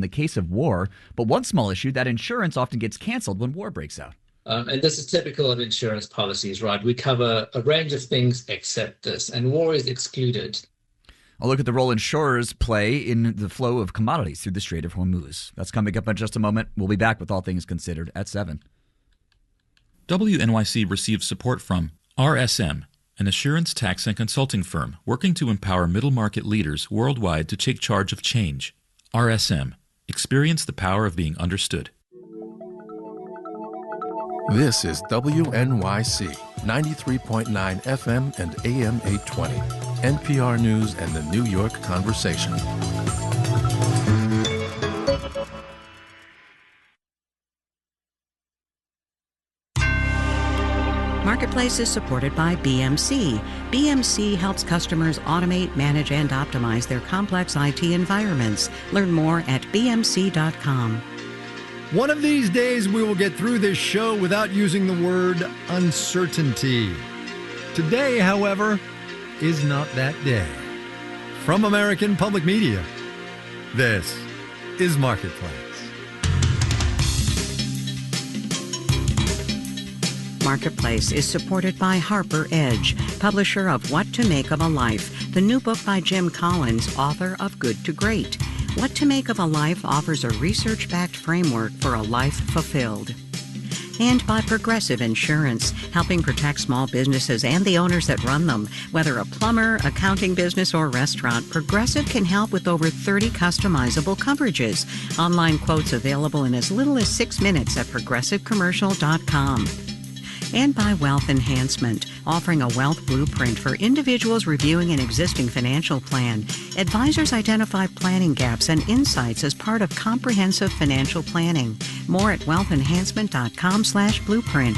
in the case of war, but one small issue, that insurance often gets canceled when war breaks out. And this is typical of insurance policies, right? We cover a range of things except this, and war is excluded. I'll look at the role insurers play in the flow of commodities through the Strait of Hormuz. That's coming up in just a moment. We'll be back with All Things Considered at 7. WNYC receives support from RSM, an assurance, tax, and consulting firm working to empower middle-market leaders worldwide to take charge of change. RSM. Experience the power of being understood. This is WNYC 93.9 FM and AM 820, NPR News and the New York Conversation. Marketplace is supported by BMC. BMC helps customers automate, manage, and optimize their complex IT environments. Learn more at bmc.com. One of these days, we will get through this show without using the word uncertainty. Today, however, is not that day. From American Public Media, this is Marketplace. Marketplace is supported by Harper Edge, publisher of What to Make of a Life, the new book by Jim Collins, author of Good to Great. What to Make of a Life offers a research-backed framework for a life fulfilled. And by Progressive Insurance, helping protect small businesses and the owners that run them. Whether a plumber, accounting business, or restaurant, Progressive can help with over 30 customizable coverages. Online quotes available in as little as 6 minutes at progressivecommercial.com. And by Wealth Enhancement, offering a wealth blueprint for individuals reviewing an existing financial plan. Advisors identify planning gaps and insights as part of comprehensive financial planning. More at wealthenhancement.com/blueprint.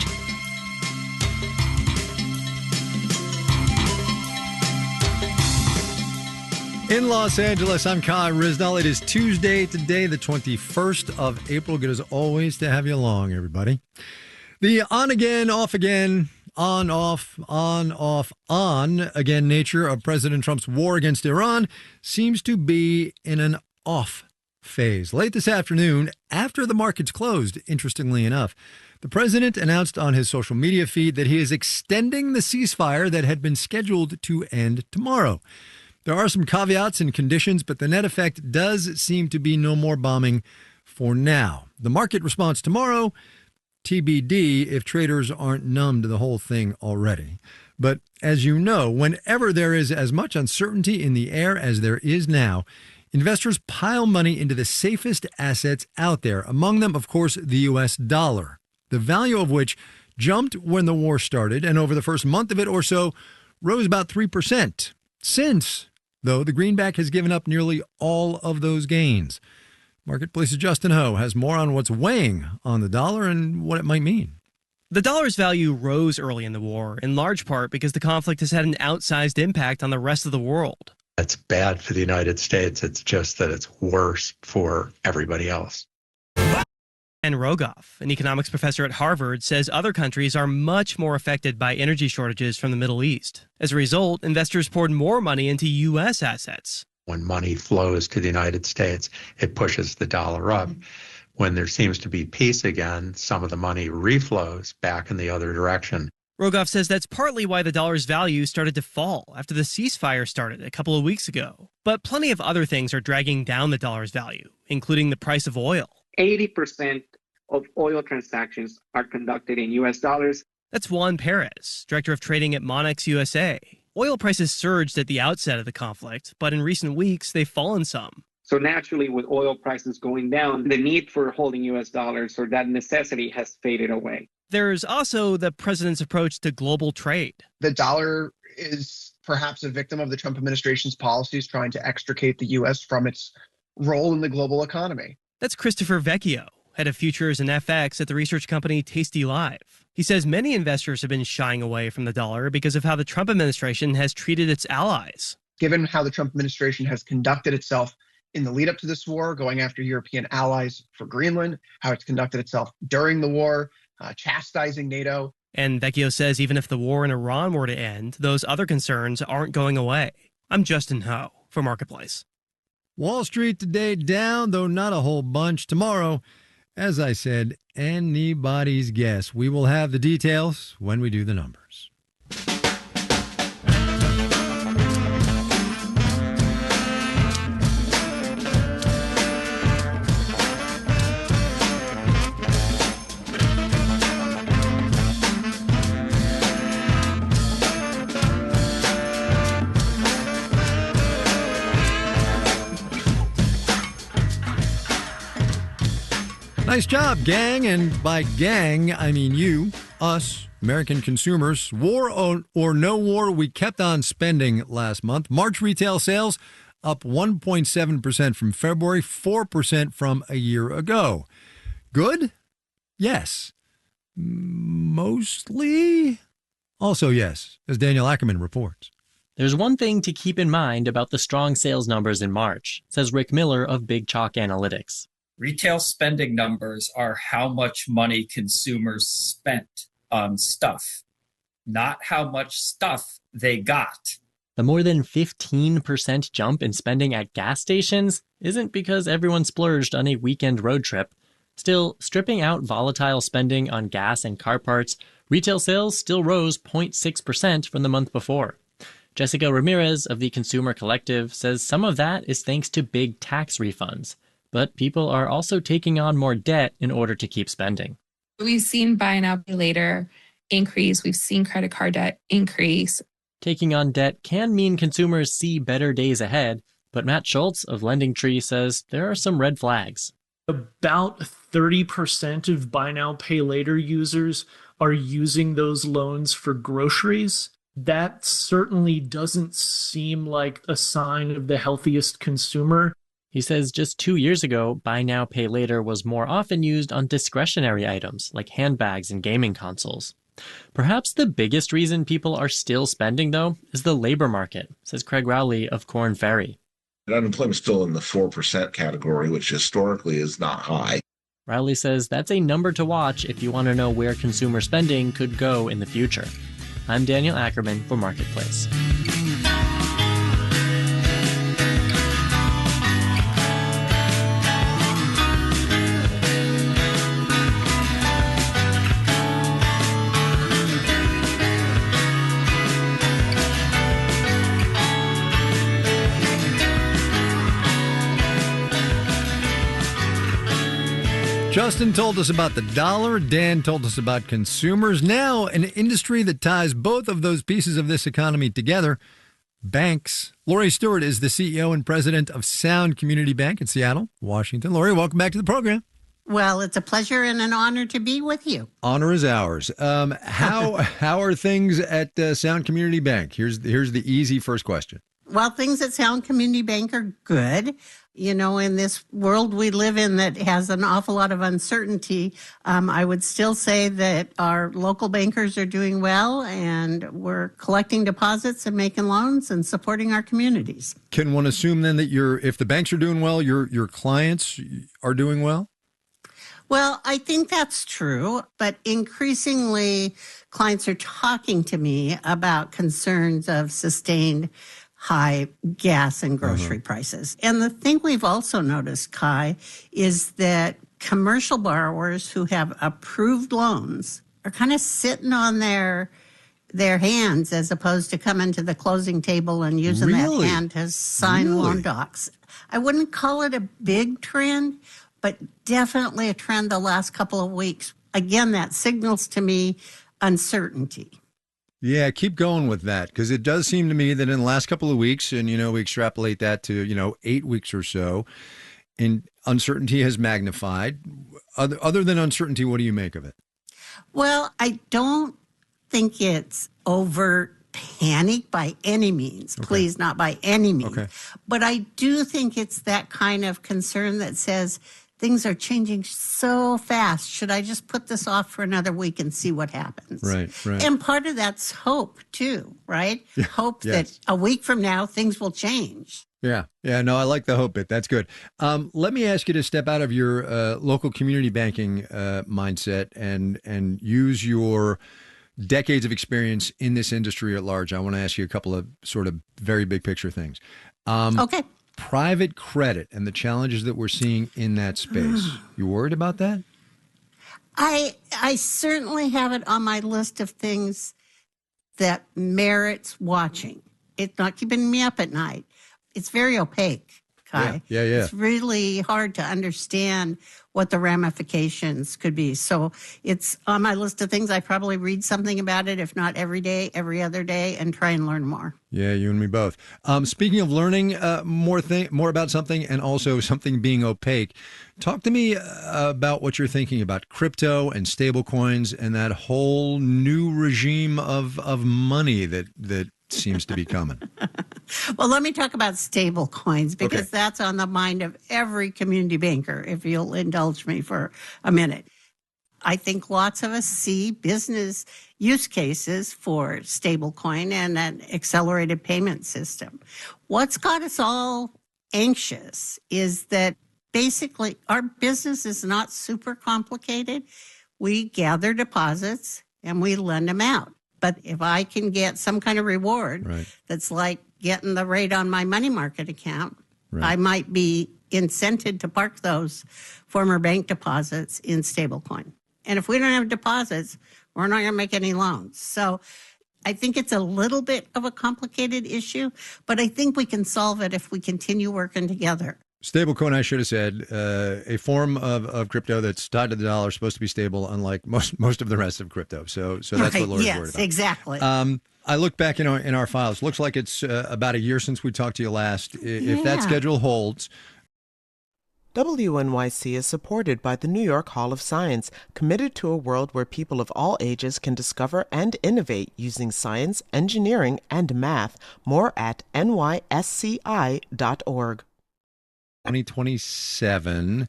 In Los Angeles, I'm Kai Riznal. It is Tuesday today, the 21st of April. Good as always to have you along, everybody. The on-again, off-again, on-off, on-off, on-again nature of President Trump's war against Iran seems to be in an off phase. Late this afternoon, after the markets closed, interestingly enough, the president announced on his social media feed that he is extending the ceasefire that had been scheduled to end tomorrow. There are some caveats and conditions, but the net effect does seem to be no more bombing for now. The market response tomorrow, TBD if traders aren't numb to the whole thing already. But as you know, whenever there is as much uncertainty in the air as there is now, investors pile money into the safest assets out there. Among them, of course, the U.S. dollar, the value of which jumped when the war started and over the first month of it or so rose about 3%. Since, though, the greenback has given up nearly all of those gains. Marketplace's Justin Ho has more on what's weighing on the dollar and what it might mean. The dollar's value rose early in the war, in large part because the conflict has had an outsized impact on the rest of the world. It's bad for the United States. It's just that it's worse for everybody else. And Rogoff, an economics professor at Harvard, says other countries are much more affected by energy shortages from the Middle East. As a result, investors poured more money into U.S. assets. When money flows to the United States, it pushes the dollar up. When there seems to be peace again, some of the money reflows back in the other direction. Rogoff says that's partly why the dollar's value started to fall after the ceasefire started a couple of weeks ago. But plenty of other things are dragging down the dollar's value, including the price of oil. 80% of oil transactions are conducted in U.S. dollars. That's Juan Perez, director of trading at Monex USA. Oil prices surged at the outset of the conflict, but in recent weeks, they've fallen some. So naturally, with oil prices going down, the need for holding U.S. dollars or that necessity has faded away. There's also the president's approach to global trade. The dollar is perhaps a victim of the Trump administration's policies trying to extricate the U.S. from its role in the global economy. That's Christopher Vecchio, head of futures and FX at the research company Tasty Live. He says many investors have been shying away from the dollar because of how the Trump administration has treated its allies. Given how the Trump administration has conducted itself in the lead up to this war, going after European allies for Greenland, how it's conducted itself during the war, chastising NATO. And Vecchio says even if the war in Iran were to end, those other concerns aren't going away. I'm Justin Ho for Marketplace. Wall Street today down, though not a whole bunch. Tomorrow, as I said, anybody's guess. We will have the details when we do the numbers. Nice job, gang. And by gang, I mean you, us, American consumers. War or no war, we kept on spending last month. March retail sales up 1.7% from February, 4% from a year ago. Good? Yes. Mostly? Also yes, as Daniel Ackerman reports. There's one thing to keep in mind about the strong sales numbers in March, says Rick Miller of Big Chalk Analytics. Retail spending numbers are how much money consumers spent on stuff, not how much stuff they got. The more than 15% jump in spending at gas stations isn't because everyone splurged on a weekend road trip. Still, stripping out volatile spending on gas and car parts, retail sales still rose 0.6% from the month before. Jessica Ramirez of the Consumer Collective says some of that is thanks to big tax refunds. But people are also taking on more debt in order to keep spending. We've seen buy now, pay later increase. We've seen credit card debt increase. Taking on debt can mean consumers see better days ahead, but Matt Schultz of Lending Tree says there are some red flags. About 30% of buy now, pay later users are using those loans for groceries. That certainly doesn't seem like a sign of the healthiest consumer. He says just 2 years ago, buy now, pay later was more often used on discretionary items like handbags and gaming consoles. Perhaps the biggest reason people are still spending, though, is the labor market, says Craig Rowley of Korn Ferry. Unemployment's still in the 4% category, which historically is not high. Rowley says that's a number to watch if you want to know where consumer spending could go in the future. I'm Daniel Ackerman for Marketplace. Justin told us about the dollar. Dan told us about consumers. Now, an industry that ties both of those pieces of this economy together, banks. Lori Stewart is the CEO and president of Sound Community Bank in Seattle, Washington. Lori, welcome back to the program. Well, it's a pleasure and an honor to be with you. Honor is ours. How are things at Sound Community Bank? Here's the easy first question. Well, things at Sound Community Bank are good. You know, in this world we live in that has an awful lot of uncertainty, I would still say that our local bankers are doing well, and we're collecting deposits and making loans and supporting our communities. Can one assume then that if the banks are doing well, your clients are doing well? Well, I think that's true, but increasingly clients are talking to me about concerns of sustained high gas and grocery prices. And the thing we've also noticed, Kai, is that commercial borrowers who have approved loans are kind of sitting on their hands as opposed to coming to the closing table and using that hand to sign loan docs. I wouldn't call it a big trend, but definitely a trend the last couple of weeks. Again, that signals to me uncertainty. Yeah, keep going with that, because it does seem to me that in the last couple of weeks, and, we extrapolate that to, 8 weeks or so, and uncertainty has magnified. Other than uncertainty, what do you make of it? Well, I don't think it's overt panic by any means. Okay. Please, not by any means. Okay. But I do think it's that kind of concern that says, things are changing so fast. Should I just put this off for another week and see what happens? Right. And part of that's hope, too, right? Yeah, hope that a week from now, things will change. Yeah. No, I like the hope bit. That's good. Let me ask you to step out of your local community banking mindset and use your decades of experience in this industry at large. I want to ask you a couple of sort of very big picture things. Okay. private credit and the challenges that we're seeing in that space. You worried about that? I certainly have it on my list of things that merits watching. It's not keeping me up at night. It's very opaque, Kai. Yeah. It's really hard to understand what the ramifications could be. So it's on my list of things. I probably read something about it, if not every day, every other day, and try and learn more. Yeah, you and me both. Speaking of learning more about something and also something being opaque, talk to me about what you're thinking about crypto and stable coins and that whole new regime of money that seems to be coming. Well, let me talk about stable coins because that's on the mind of every community banker, if you'll indulge me for a minute. I think lots of us see business use cases for stablecoin and an accelerated payment system. What's got us all anxious is that basically our business is not super complicated. We gather deposits and we lend them out. But if I can get some kind of reward that's like getting the rate on my money market account, I might be incented to park those former bank deposits in stablecoin. And if we don't have deposits, we're not going to make any loans. So I think it's a little bit of a complicated issue, but I think we can solve it if we continue working together. Stablecoin, I should have said, a form of crypto that's tied to the dollar, supposed to be stable, unlike most of the rest of crypto. So that's what Lori's worried about. Yes, exactly. I look back in our files. Looks like it's about a year since we talked to you last. If that schedule holds. WNYC is supported by the New York Hall of Science, committed to a world where people of all ages can discover and innovate using science, engineering, and math. More at nysci.org. 2027.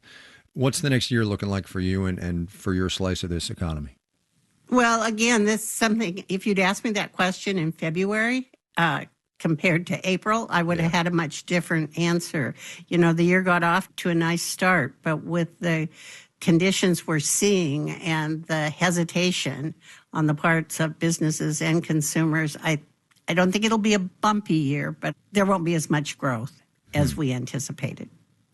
What's the next year looking like for you and for your slice of this economy? Well, again, this is something, if you'd asked me that question in February compared to April, I would have had a much different answer. You know, the year got off to a nice start, but with the conditions we're seeing and the hesitation on the parts of businesses and consumers, I don't think it'll be a bumpy year, but there won't be as much growth as we anticipated.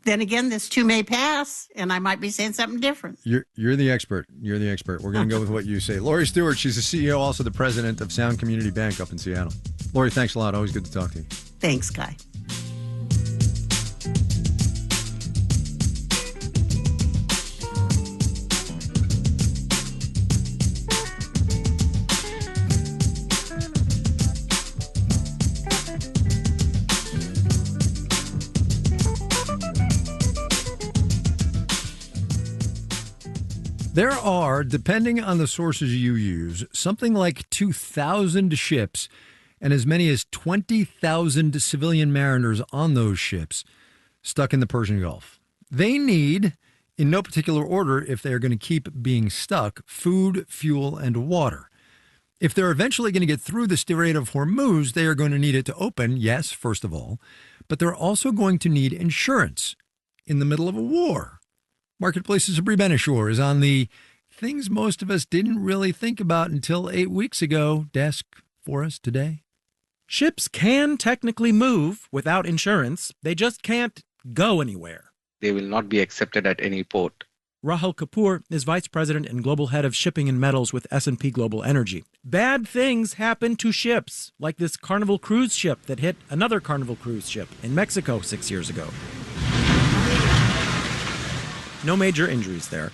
Then again, this too may pass, and I might be saying something different. You're the expert. You're the expert. We're going to go with what you say. Lori Stewart, she's the CEO, also the president of Sound Community Bank up in Seattle. Lori, thanks a lot. Always good to talk to you. Thanks, Kai. There are, depending on the sources you use, something like 2,000 ships and as many as 20,000 civilian mariners on those ships stuck in the Persian Gulf. They need, in no particular order if they're going to keep being stuck, food, fuel, and water. If they're eventually going to get through the Strait of Hormuz, they are going to need it to open, yes, first of all, but they're also going to need insurance in the middle of a war. Marketplace's Sabri Ben-Achour is on the things most of us didn't really think about until 8 weeks ago desk for us today. Ships can technically move without insurance. They just can't go anywhere. They will not be accepted at any port. Rahul Kapoor is vice president and global head of shipping and metals with S&P Global Energy. Bad things happen to ships, like this Carnival cruise ship that hit another Carnival cruise ship in Mexico 6 years ago. No major injuries there.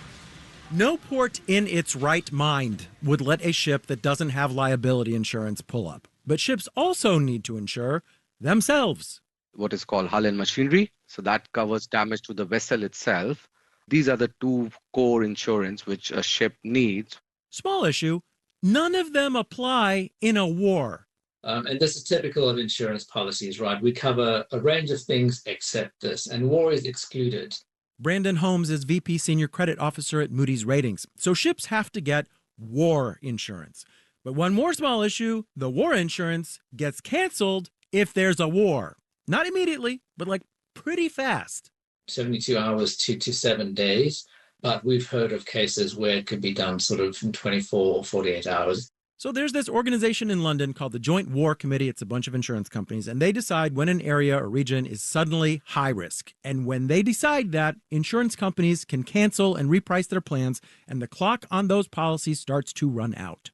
No port in its right mind would let a ship that doesn't have liability insurance pull up. But ships also need to insure themselves. What is called hull and machinery. So that covers damage to the vessel itself. These are the two core insurance which a ship needs. Small issue. None of them apply in a war. And this is typical of insurance policies, right? We cover a range of things except this, and war is excluded. Brandon Holmes is VP Senior Credit Officer at Moody's Ratings. So ships have to get war insurance. But one more small issue, the war insurance gets canceled if there's a war. Not immediately, but like pretty fast. 72 hours to 7 days. But we've heard of cases where it could be done sort of in 24 or 48 hours. So there's this organization in London called the Joint War Committee. It's a bunch of insurance companies, and they decide when an area or region is suddenly high risk. And when they decide that, insurance companies can cancel and reprice their plans, and the clock on those policies starts to run out.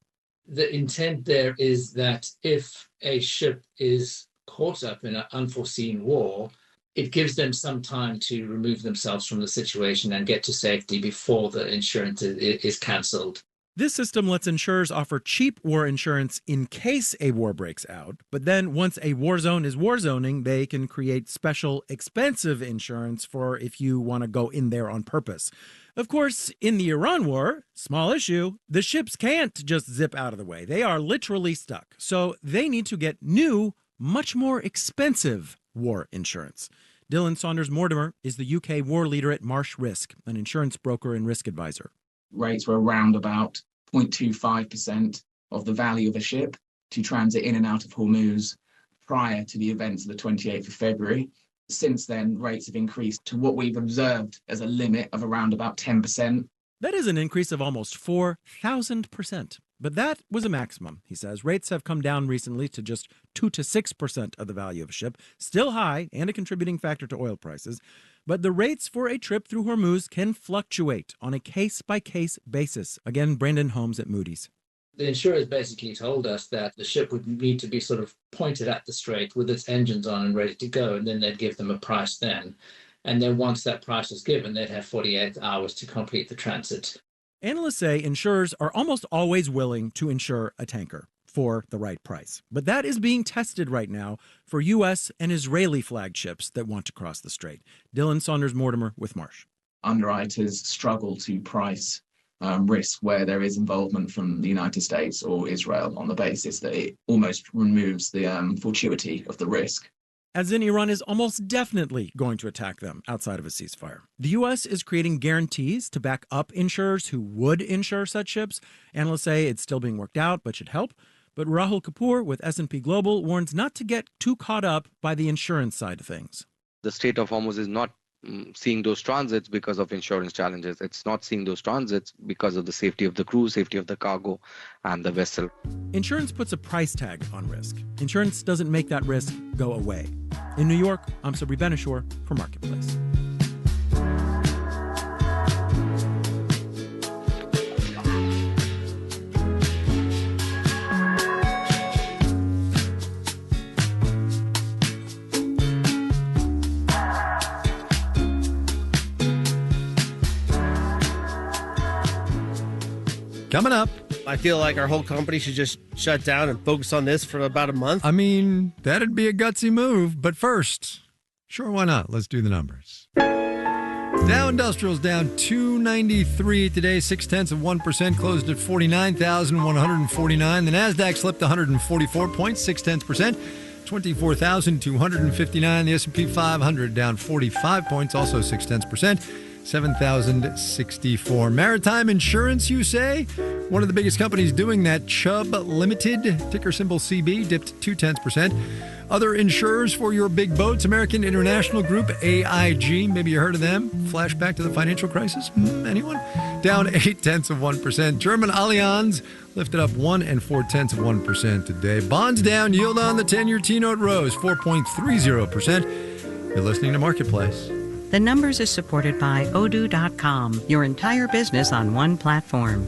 The intent there is that if a ship is caught up in an unforeseen war, it gives them some time to remove themselves from the situation and get to safety before the insurance is cancelled. This system lets insurers offer cheap war insurance in case a war breaks out, but then once a war zone is war zoning, they can create special expensive insurance for if you want to go in there on purpose. Of course, in the Iran war, small issue, the ships can't just zip out of the way. They are literally stuck. So they need to get new, much more expensive war insurance. Dylan Saunders-Mortimer is the UK war leader at Marsh Risk, an insurance broker and risk advisor. Rates were around about 0.25% of the value of a ship to transit in and out of Hormuz prior to the events of the 28th of February. Since then, rates have increased to what we've observed as a limit of around about 10%. That is an increase of almost 4,000%. But that was a maximum, he says. Rates have come down recently to just 2 to 6% of the value of a ship, still high and a contributing factor to oil prices. But the rates for a trip through Hormuz can fluctuate on a case-by-case basis. Again, Brandon Holmes at Moody's. The insurers basically told us that the ship would need to be sort of pointed at the strait with its engines on and ready to go, and then they'd give them a price then. And then once that price was given, they'd have 48 hours to complete the transit. Analysts say insurers are almost always willing to insure a tanker for the right price. But that is being tested right now for U.S. and Israeli flagged ships that want to cross the strait. Dylan Saunders-Mortimer with Marsh. Underwriters struggle to price risk where there is involvement from the United States or Israel on the basis that it almost removes the fortuity of the risk. As in, Iran is almost definitely going to attack them outside of a ceasefire. The U.S. is creating guarantees to back up insurers who would insure such ships. Analysts say it's still being worked out, but should help. But Rahul Kapoor with S&P Global warns not to get too caught up by the insurance side of things. The Strait of Hormuz is not seeing those transits because of insurance challenges. It's not seeing those transits because of the safety of the crew, safety of the cargo, and the vessel. Insurance puts a price tag on risk. Insurance doesn't make that risk go away. In New York, I'm Sabri Benishore for Marketplace. Coming up. I feel like our whole company should just shut down and focus on this for about a month. I mean, that'd be a gutsy move. But first, sure, why not? Let's do the numbers. Dow Industrial's down 293 today, 0.6%, closed at 49,149. The Nasdaq slipped 144 points, 0.6%, 24,259. The S&P 500 down 45 points, also 0.6%. 7,064. Maritime insurance, you say? One of the biggest companies doing that, Chubb Limited, ticker symbol CB, dipped 0.2%. Other insurers for your big boats, American International Group, AIG, maybe you heard of them. Flashback to the financial crisis? Anyone? Down 0.8%. German Allianz lifted up 1 4/10% today. Bonds down, yield on the 10-year T-note rose 4.30%. You're listening to Marketplace. The Numbers is supported by Odoo.com, your entire business on one platform.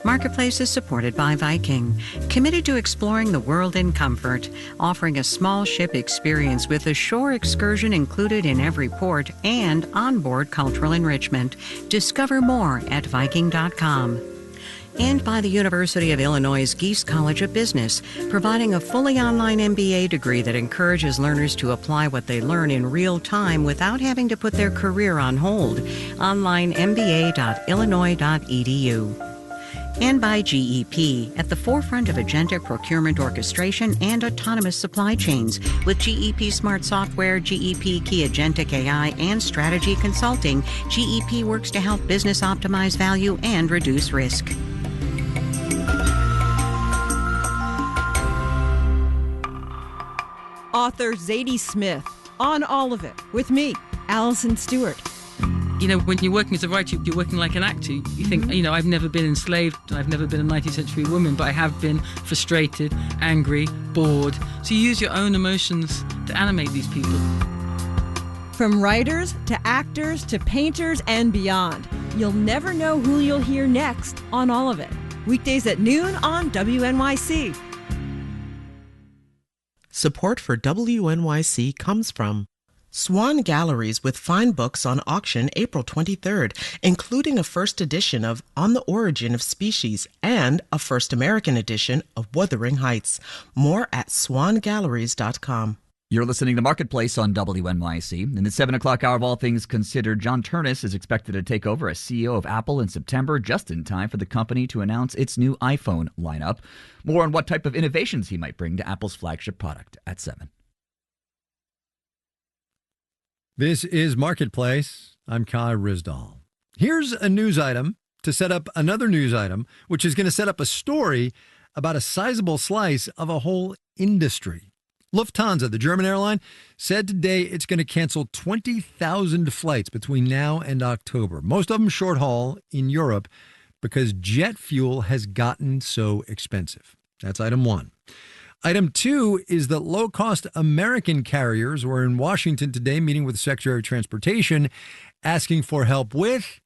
Marketplace is supported by Viking, committed to exploring the world in comfort, offering a small ship experience with a shore excursion included in every port and onboard cultural enrichment. Discover more at Viking.com. And by the University of Illinois' Geese College of Business, providing a fully online MBA degree that encourages learners to apply what they learn in real time without having to put their career on hold. OnlineMBA.illinois.edu. And by GEP, at the forefront of agentic procurement orchestration and autonomous supply chains. With GEP Smart Software, GEP Key Agentic AI, and Strategy Consulting, GEP works to help business optimize value and reduce risk. Author Zadie Smith on All of It with me, Allison Stewart. You know, when you're working as a writer, you're working like an actor. You think, you know, I've never been enslaved, I've never been a 19th century woman, but I have been frustrated, angry, bored. So you use your own emotions to animate these people. From writers to actors to painters and beyond, you'll never know who you'll hear next on all of it. Weekdays at noon on WNYC. Support for WNYC comes from Swan Galleries with fine books on auction April 23rd, including a first edition of On the Origin of Species and a first American edition of Wuthering Heights. More at swangalleries.com. You're listening to Marketplace on WNYC. In the 7 o'clock hour of All Things Considered, John Ternus is expected to take over as CEO of Apple in September, just in time for the company to announce its new iPhone lineup. More on what type of innovations he might bring to Apple's flagship product at 7. This is Marketplace. I'm Kai Ryssdal. Here's a news item to set up another news item, which is going to set up a story about a sizable slice of a whole industry. Lufthansa, the German airline, said today it's going to cancel 20,000 flights between now and October, most of them short haul in Europe, because jet fuel has gotten so expensive. That's item one. Item two is that low-cost American carriers were in Washington today meeting with the Secretary of Transportation asking for help with,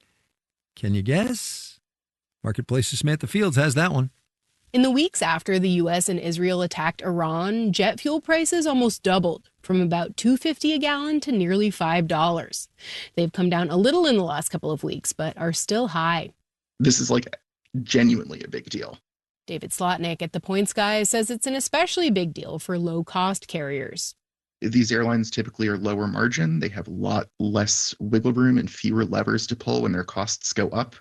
can you guess? Marketplace's Samantha Fields has that one. In the weeks after the U.S. and Israel attacked Iran, jet fuel prices almost doubled, from about $2.50 a gallon to nearly $5. They've come down a little in the last couple of weeks, but are still high. This is like genuinely a big deal. David Slotnick at The Points Guy says it's an especially big deal for low-cost carriers. These airlines typically are lower margin. They have a lot less wiggle room and fewer levers to pull when their costs go up.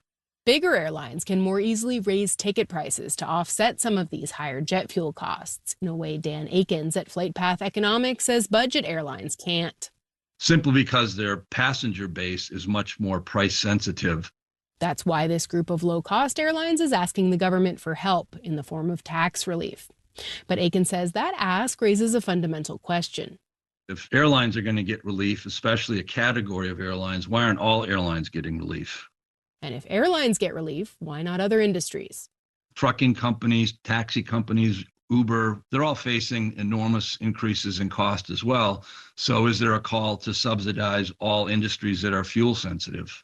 Bigger airlines can more easily raise ticket prices to offset some of these higher jet fuel costs, in a way Dan Akins at FlightPath Economics says budget airlines can't. Simply because their passenger base is much more price sensitive. That's why this group of low-cost airlines is asking the government for help in the form of tax relief. But Akins says that ask raises a fundamental question. If airlines are going to get relief, especially a category of airlines, why aren't all airlines getting relief? And if airlines get relief, why not other industries? Trucking companies, taxi companies, Uber, they're all facing enormous increases in cost as well. So is there a call to subsidize all industries that are fuel sensitive?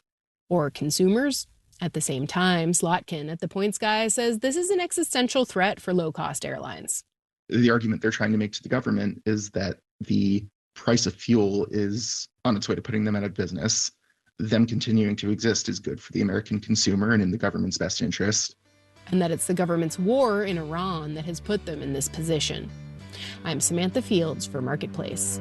Or consumers? At the same time, Slotkin at The Points Guy says this is an existential threat for low-cost airlines. The argument they're trying to make to the government is that the price of fuel is on its way to putting them out of business. Them continuing to exist is good for the American consumer and in the government's best interest. And that it's the government's war in Iran that has put them in this position. I'm Samantha Fields for Marketplace.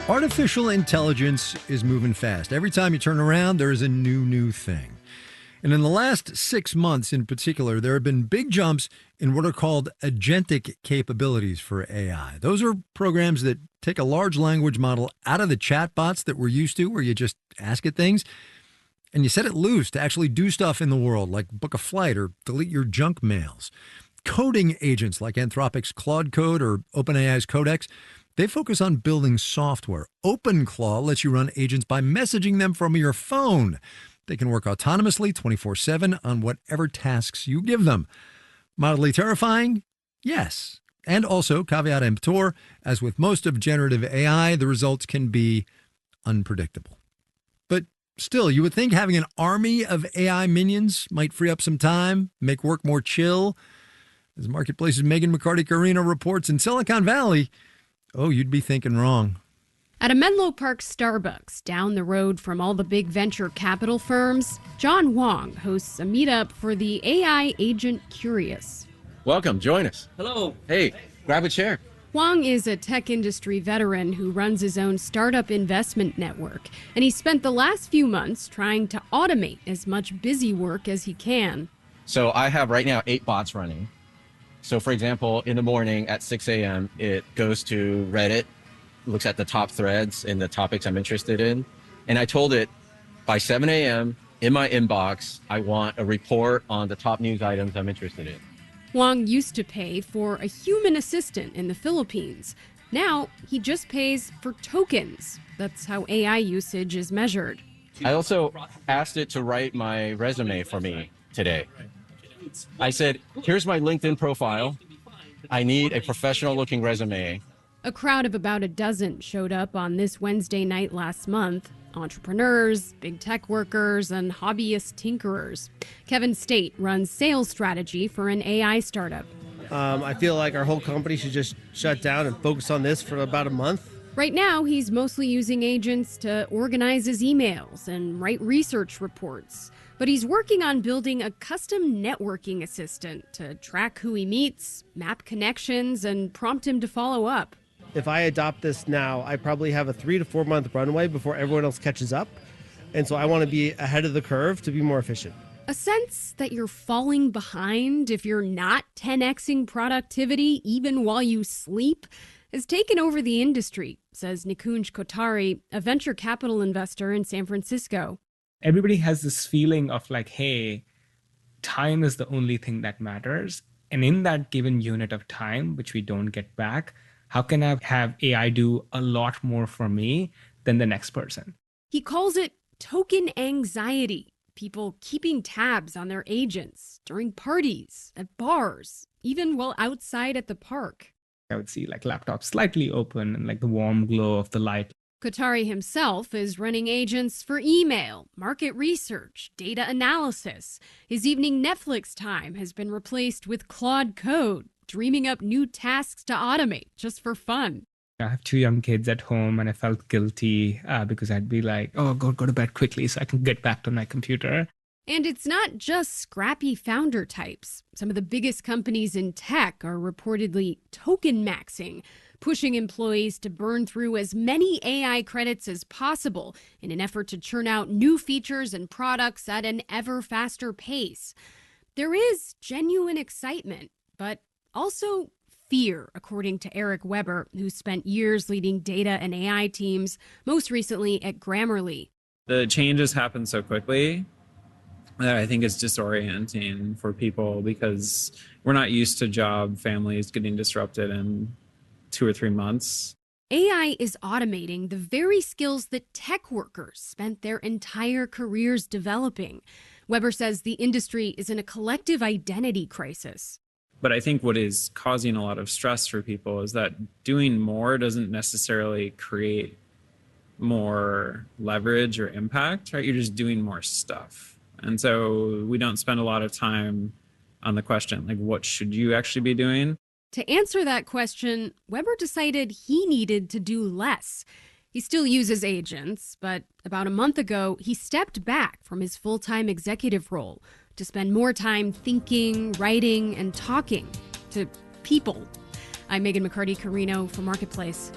Artificial intelligence is moving fast. Every time you turn around, there is a new thing. And in the last 6 months in particular, there have been big jumps in what are called agentic capabilities for AI. Those are programs that take a large language model out of the chatbots that we're used to, where you just ask it things, and you set it loose to actually do stuff in the world, like book a flight or delete your junk mails. Coding agents like Anthropic's Claude Code or OpenAI's Codex, they focus on building software. OpenClaw lets you run agents by messaging them from your phone. They can work autonomously 24/7 on whatever tasks you give them. Mildly terrifying? Yes. And also, caveat emptor, as with most of generative AI, the results can be unpredictable. But still, you would think having an army of AI minions might free up some time, make work more chill. As Marketplace's Megan McCarty-Carino reports, in Silicon Valley, you'd be thinking wrong. At a Menlo Park Starbucks down the road from all the big venture capital firms, John Wong hosts a meetup for the AI agent curious. Welcome, join us. Hello. Hey, grab a chair. Wang is a tech industry veteran who runs his own startup investment network, and he spent the last few months trying to automate as much busy work as he can. So I have right now 8 bots running. So for example, in the morning at 6 a.m., it goes to Reddit, looks at the top threads and the topics I'm interested in. And I told it by 7 a.m. in my inbox, I want a report on the top news items I'm interested in. Wang used to pay for a human assistant in the Philippines. Now he just pays for tokens. That's how AI usage is measured. I also asked it to write my resume for me today. I said, here's my LinkedIn profile. I need a professional looking resume. A crowd of about a dozen showed up on this Wednesday night last month. Entrepreneurs, big tech workers, and hobbyist tinkerers. Kevin State runs sales strategy for an AI startup. I feel like our whole company should just shut down and focus on this for about a month. Right now, he's mostly using agents to organize his emails and write research reports. But he's working on building a custom networking assistant to track who he meets, map connections, and prompt him to follow up. If I adopt this now, I probably have a 3 to 4 month runway before everyone else catches up. And so I want to be ahead of the curve to be more efficient. A sense that you're falling behind if you're not 10xing productivity even while you sleep has taken over the industry, says Nikunj Kothari, a venture capital investor in San Francisco. Everybody has this feeling of like, hey, time is the only thing that matters. And in that given unit of time, which we don't get back, how can I have AI do a lot more for me than the next person? He calls it token anxiety, people keeping tabs on their agents during parties, at bars, even while outside at the park. I would see like laptops slightly open and like the warm glow of the light. Kothari himself is running agents for email, market research, data analysis. His evening Netflix time has been replaced with Claude Code, dreaming up new tasks to automate just for fun. I have 2 young kids at home and I felt guilty because I'd be like, oh, go to bed quickly so I can get back to my computer. And it's not just scrappy founder types. Some of the biggest companies in tech are reportedly token maxing, pushing employees to burn through as many AI credits as possible in an effort to churn out new features and products at an ever faster pace. There is genuine excitement, but also fear, according to Eric Weber, who spent years leading data and AI teams, most recently at Grammarly. The changes happen so quickly that I think it's disorienting for people because we're not used to job families getting disrupted in 2 or 3 months. AI is automating the very skills that tech workers spent their entire careers developing. Weber says the industry is in a collective identity crisis. But I think what is causing a lot of stress for people is that doing more doesn't necessarily create more leverage or impact, right? You're just doing more stuff. And so we don't spend a lot of time on the question, like, what should you actually be doing? To answer that question, Weber decided he needed to do less. He still uses agents, but about a month ago, he stepped back from his full-time executive role to spend more time thinking, writing, and talking to people. I'm Megan McCarty-Carino for Marketplace.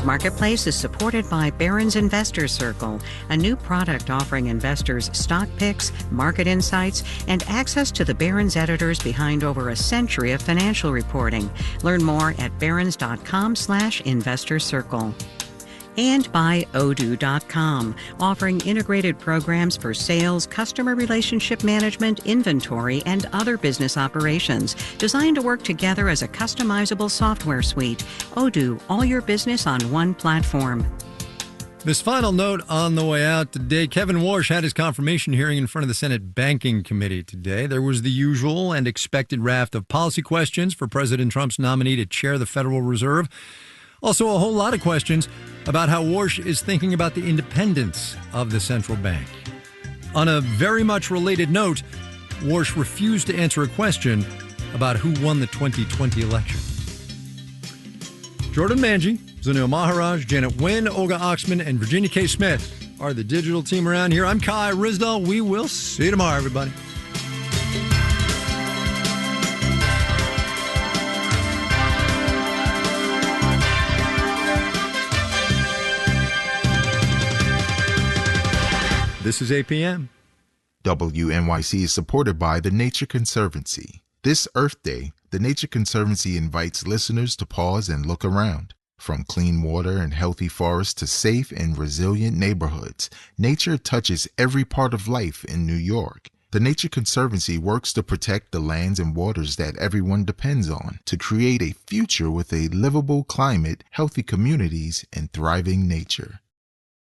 Marketplace is supported by Barron's Investor Circle, a new product offering investors stock picks, market insights, and access to the Barron's editors behind over a century of financial reporting. Learn more at barrons.com/investor circle. And by Odoo.com, offering integrated programs for sales, customer relationship management, inventory, and other business operations, designed to work together as a customizable software suite. Odoo, all your business on one platform. This final note on the way out today, Kevin Warsh had his confirmation hearing in front of the Senate Banking Committee today. There was the usual and expected raft of policy questions for President Trump's nominee to chair the Federal Reserve. Also, a whole lot of questions about how Warsh is thinking about the independence of the central bank. On a very much related note, Warsh refused to answer a question about who won the 2020 election. Jordan Manji Zanil Maharaj, Janet Wynn, Olga Oxman, and Virginia K. Smith are the digital team around here. I'm Kai Ryssdal. We will see you tomorrow, everybody. This is APM. WNYC is supported by the Nature Conservancy. This Earth Day, the Nature Conservancy invites listeners to pause and look around. From clean water and healthy forests to safe and resilient neighborhoods, nature touches every part of life in New York. The Nature Conservancy works to protect the lands and waters that everyone depends on to create a future with a livable climate, healthy communities, and thriving nature.